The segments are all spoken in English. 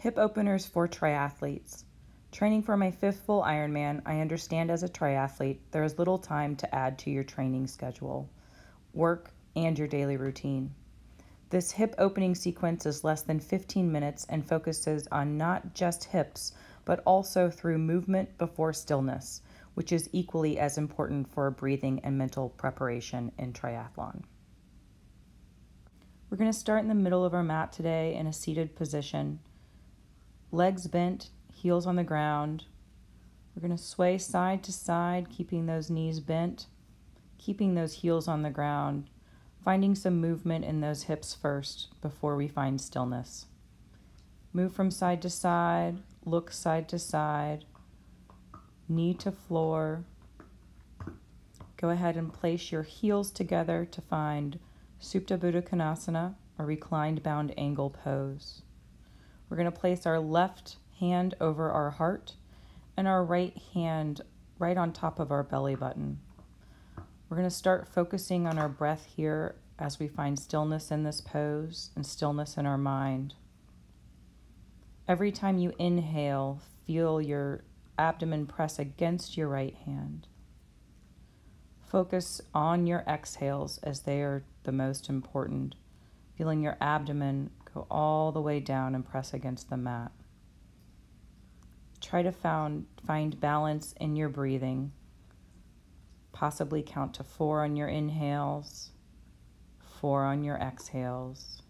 Hip openers for triathletes. Training for my 5th full Ironman, I understand as a triathlete there is little time to add to your training schedule, work, and your daily routine. This hip opening sequence is less than 15 minutes and focuses on not just hips, but also through movement before stillness, which is equally as important for breathing and mental preparation in triathlon. We're going to start in the middle of our mat today in a seated position. Legs bent, heels on the ground. We're going to sway side to side, keeping those knees bent, keeping those heels on the ground, finding some movement in those hips first before we find stillness. Move from side to side, look side to side, knee to floor. Go ahead and place your heels together to find Supta Baddha Konasana, or reclined bound angle pose. We're going to place our left hand over our heart and our right hand right on top of our belly button. We're going to start focusing on our breath here as we find stillness in this pose and stillness in our mind. Every time you inhale, feel your abdomen press against your right hand. Focus on your exhales as they are the most important, feeling your abdomen go all the way down and press against the mat. Try to find balance in your breathing. Possibly count to 4 on your inhales, 4 on your exhales.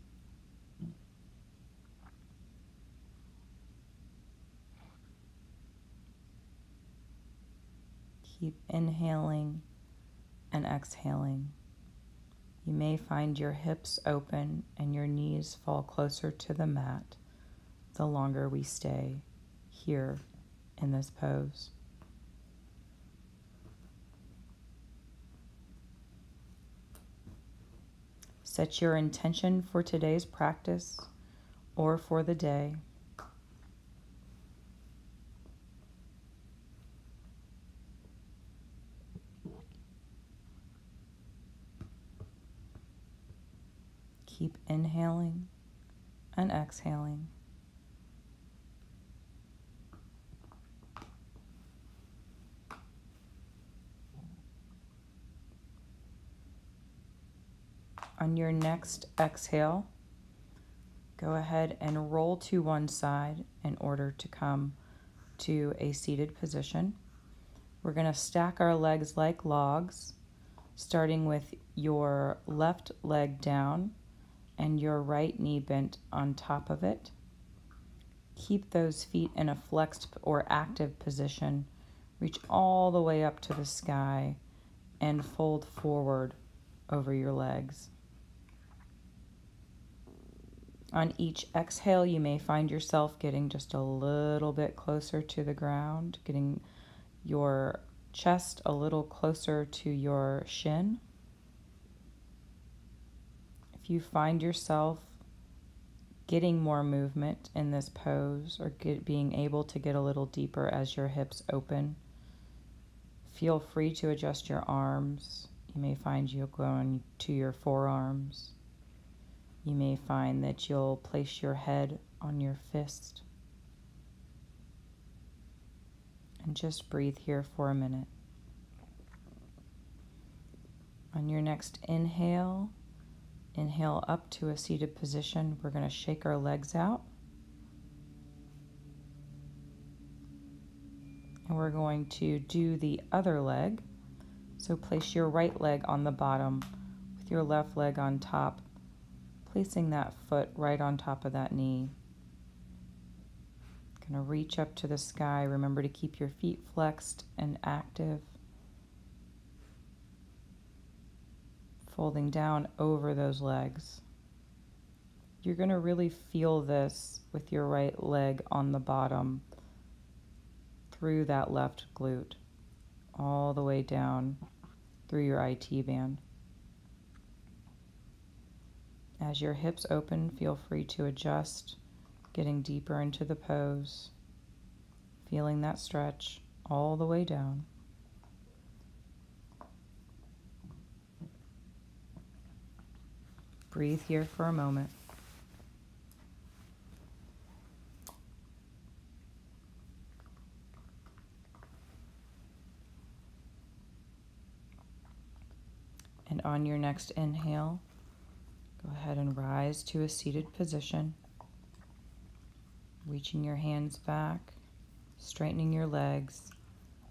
Keep inhaling and exhaling. You may find your hips open and your knees fall closer to the mat the longer we stay here in this pose. Set your intention for today's practice or for the day. Keep inhaling and exhaling. On your next exhale, go ahead and roll to one side in order to come to a seated position. We're going to stack our legs like logs, starting with your left leg down and your right knee bent on top of it. Keep those feet in a flexed or active position. Reach all the way up to the sky and fold forward over your legs. On each exhale, you may find yourself getting just a little bit closer to the ground, getting your chest a little closer to your shin. If you find yourself getting more movement in this pose or being able to get a little deeper as your hips open, feel free to adjust your arms. You may find you'll go on to your forearms. You may find that you'll place your head on your fist. And just breathe here for a minute. On your next inhale, inhale up to a seated position. We're going to shake our legs out. And we're going to do the other leg. So place your right leg on the bottom with your left leg on top, placing that foot right on top of that knee. Going to reach up to the sky. Remember to keep your feet flexed and active. Folding down over those legs. You're going to really feel this with your right leg on the bottom through that left glute, all the way down through your IT band. As your hips open, feel free to adjust, getting deeper into the pose, feeling that stretch all the way down. Breathe here for a moment. And on your next inhale, go ahead and rise to a seated position, reaching your hands back, straightening your legs,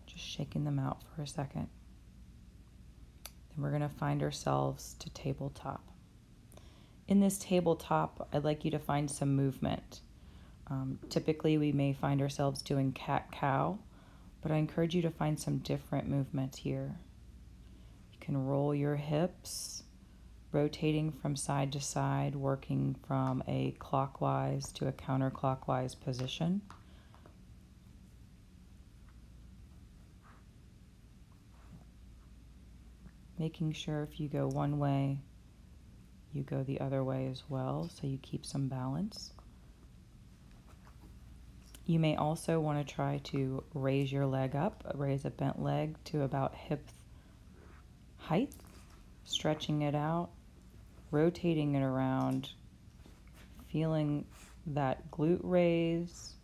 just shaking them out for a second. Then we're going to find ourselves to tabletop. In this tabletop, I'd like you to find some movement. Typically, we may find ourselves doing cat-cow, but I encourage you to find some different movement here. You can roll your hips, rotating from side to side, working from a clockwise to a counterclockwise position. Making sure if you go one way, you go the other way as well, so you keep some balance. You may also want to try to raise your leg up, raise a bent leg to about hip height, stretching it out, rotating it around, feeling that glute raise.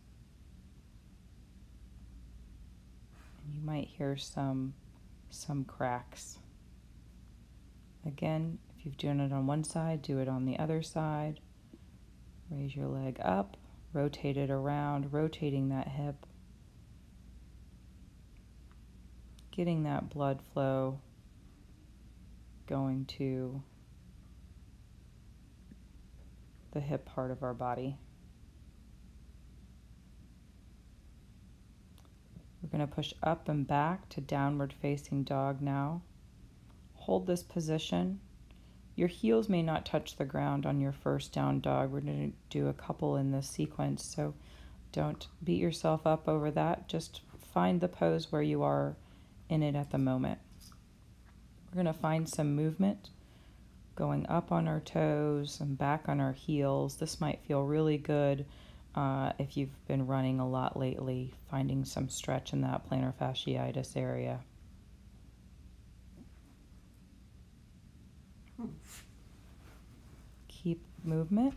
And you might hear some cracks. Again, if you've done it on one side, do it on the other side. Raise your leg up, rotate it around, rotating that hip, getting that blood flow going to the hip part of our body. We're going to push up and back to downward facing dog now. Hold this position. Your heels may not touch the ground on your first down dog. We're going to do a couple in this sequence, so don't beat yourself up over that. Just find the pose where you are in it at the moment. We're going to find some movement, going up on our toes and back on our heels. This might feel really good if you've been running a lot lately, finding some stretch in that plantar fasciitis area. Keep movement.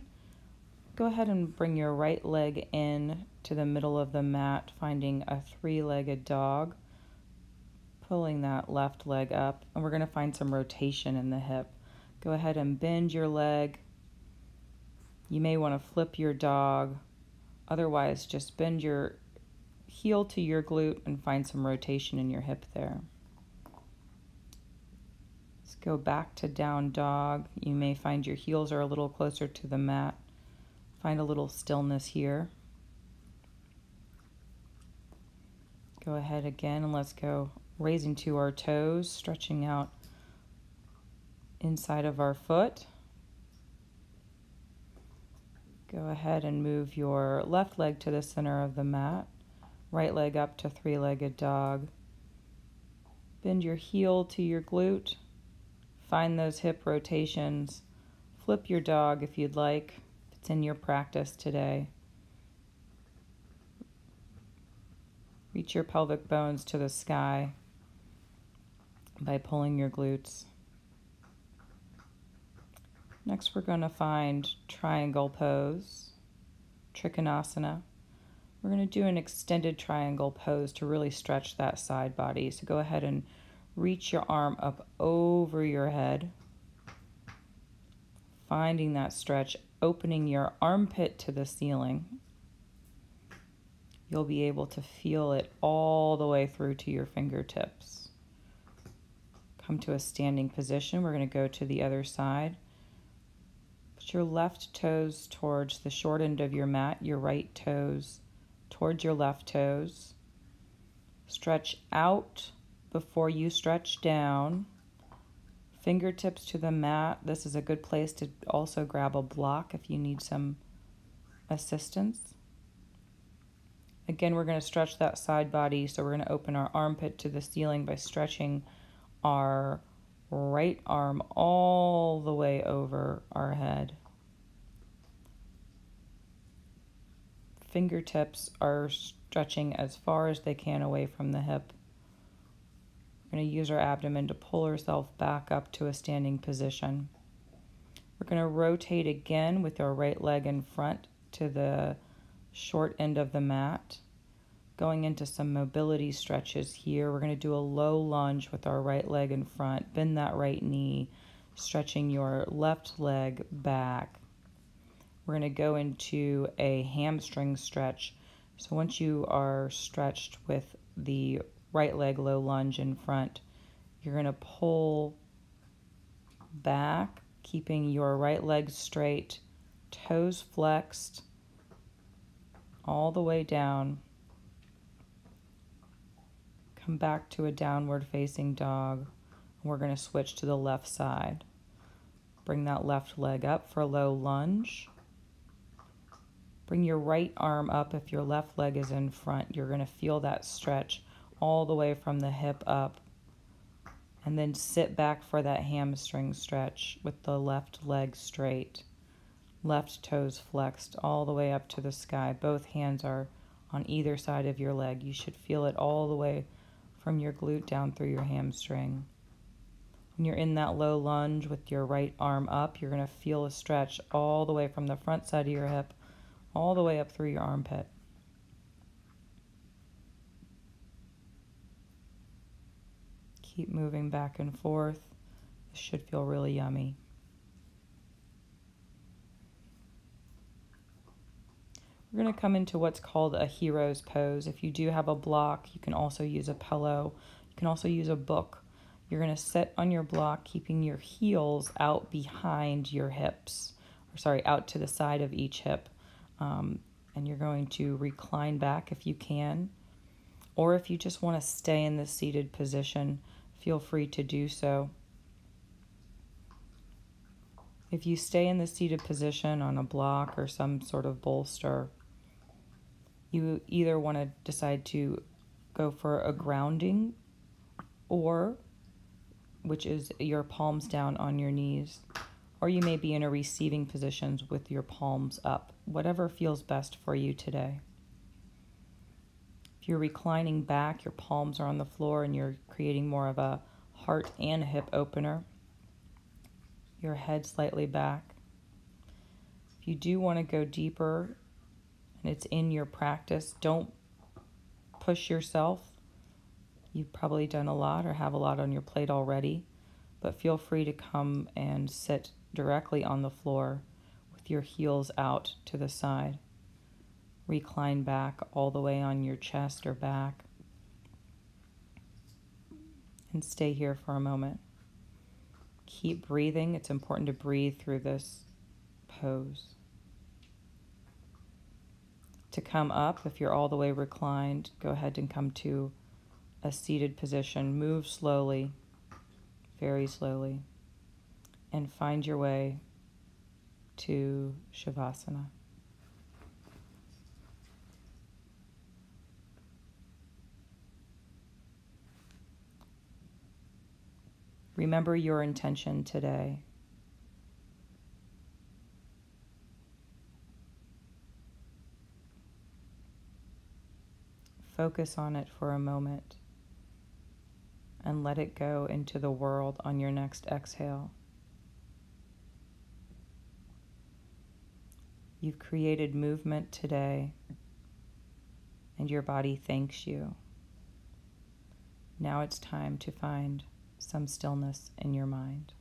Go ahead and bring your right leg in to the middle of the mat, finding a three-legged dog, pulling that left leg up, and we're going to find some rotation in the hip. Go ahead and bend your leg. You may want to flip your dog. Otherwise, just bend your heel to your glute and find some rotation in your hip there. Let's go back to down dog. You may find your heels are a little closer to the mat. Find a little stillness here. Go ahead again and let's go raising to our toes, stretching out inside of our foot. Go ahead and move your left leg to the center of the mat. Right leg up to three-legged dog. Bend your heel to your glute. Find those hip rotations. Flip your dog if you'd like. If it's in your practice today. Reach your pelvic bones to the sky by pulling your glutes. Next, we're going to find triangle pose, Trikonasana. We're going to do an extended triangle pose to really stretch that side body. So go ahead and reach your arm up over your head, finding that stretch, opening your armpit to the ceiling. You'll be able to feel it all the way through to your fingertips. Come to a standing position. We're going to go to the other side. Put your left toes towards the short end of your mat, your right toes towards your left toes. Stretch out before you stretch down. Fingertips to the mat. This is a good place to also grab a block if you need some assistance. Again, we're going to stretch that side body, so we're going to open our armpit to the ceiling by stretching our right arm all the way over our head. Fingertips are stretching as far as they can away from the hip. We're going to use our abdomen to pull ourselves back up to a standing position. We're going to rotate again with our right leg in front to the short end of the mat. going into some mobility stretches here. We're going to do a low lunge with our right leg in front. Bend that right knee, stretching your left leg back. We're going to go into a hamstring stretch. So once you are stretched with the right leg low lunge in front, you're going to pull back, keeping your right leg straight, toes flexed, all the way down. Come back to a downward facing dog. We're going to switch to the left side. Bring that left leg up for a low lunge. Bring your right arm up if your left leg is in front. You're going to feel that stretch all the way from the hip up. And then sit back for that hamstring stretch with the left leg straight. Left toes flexed all the way up to the sky. Both hands are on either side of your leg. You should feel it all the way from your glute down through your hamstring. When you're in that low lunge with your right arm up, you're going to feel a stretch all the way from the front side of your hip, all the way up through your armpit. Keep moving back and forth. This should feel really yummy. We're going to come into what's called a hero's pose. If you do have a block, you can also use a pillow. You can also use a book. You're going to sit on your block, keeping your heels out behind your hips, out to the side of each hip. And you're going to recline back if you can. Or if you just want to stay in the seated position, feel free to do so. If you stay in the seated position on a block or some sort of bolster, you either want to decide to go for a grounding, or which is your palms down on your knees, or you may be in a receiving position with your palms up, whatever feels best for you today. If you're reclining back, your palms are on the floor and you're creating more of a heart and hip opener. Your head slightly back. If you do want to go deeper and it's in your practice, don't push yourself. You've probably done a lot or have a lot on your plate already, but feel free to come and sit directly on the floor with your heels out to the side. Recline back all the way on your chest or back. And stay here for a moment. Keep breathing. It's important to breathe through this pose. To come up, if you're all the way reclined, go ahead and come to a seated position. Move slowly, very slowly, and find your way to Shavasana. Remember your intention today. Focus on it for a moment and let it go into the world on your next exhale. You've created movement today, and your body thanks you. Now it's time to find some stillness in your mind.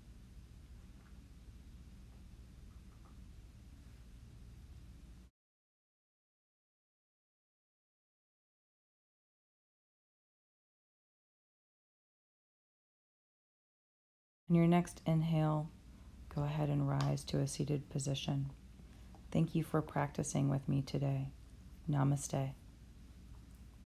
On your next inhale, go ahead and rise to a seated position. Thank you for practicing with me today. Namaste.